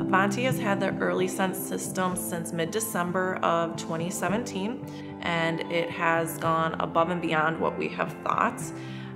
Avanti has had the EarlySense system since mid-December of 2017, and it has gone above and beyond what we have thought.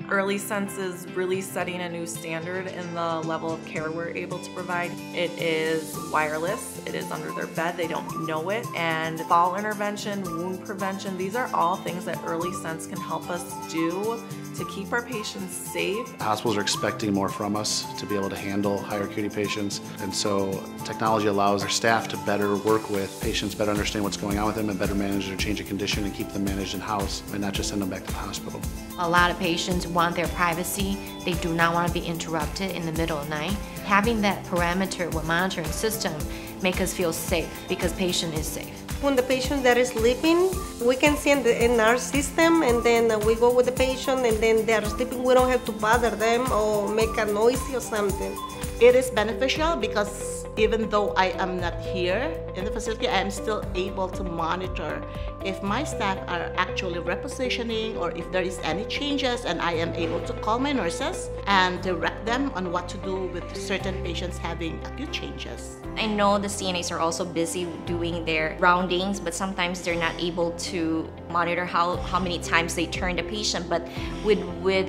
EarlySense is really setting a new standard in the level of care we're able to provide. It is wireless, it is under their bed, they don't know it, and fall intervention, wound prevention, these are all things that EarlySense can help us do to keep our patients safe. Hospitals are expecting more from us to be able to handle higher acuity patients, and so technology allows our staff to better work with patients, better understand what's going on with them, and better manage their change of condition and keep them managed in-house and not just send them back to the hospital. A lot of patients want their privacy. They do not want to be interrupted in the middle of the night. Having that parameter or monitoring system make us feel safe because patient is safe. When the patient that is sleeping, we can see in our system, and then we go with the patient, and then they are sleeping. We don't have to bother them or make a noise or something. It is beneficial because even though I am not here in the facility, I am still able to monitor if my staff are actually repositioning or if there is any changes, and I am able to call my nurses and direct them on what to do with certain patients having acute changes. I know the CNAs are also busy doing their roundings, but sometimes they're not able to monitor how many times they turn the patient. But with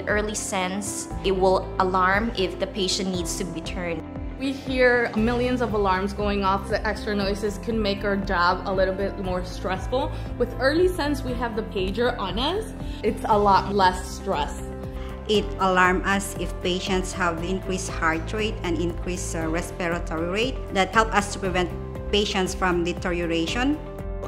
EarlySense, it will alarm if the patient needs to be turned. We hear millions of alarms going off. The extra noises can make our job a little bit more stressful. With EarlySense, we have the pager on us. It's a lot less stress. It alarms us if patients have increased heart rate and increased respiratory rate that help us to prevent patients from deterioration.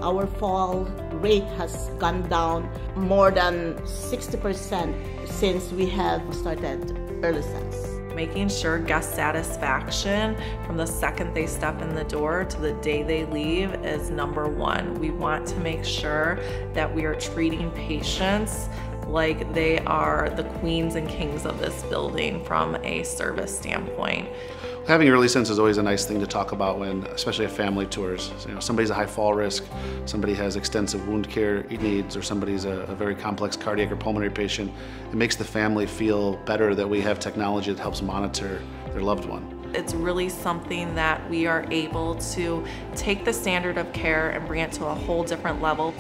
Our fall rate has gone down more than 60% since we have started EarlySense. Making sure guest satisfaction from the second they step in the door to the day they leave is number one. We want to make sure that we are treating patients like they are the queens and kings of this building from a service standpoint. Having EarlySense is always a nice thing to talk about when, especially at family tours. So, somebody's a high fall risk, somebody has extensive wound care needs, or somebody's a very complex cardiac or pulmonary patient. It makes the family feel better that we have technology that helps monitor their loved one. It's really something that we are able to take the standard of care and bring it to a whole different level.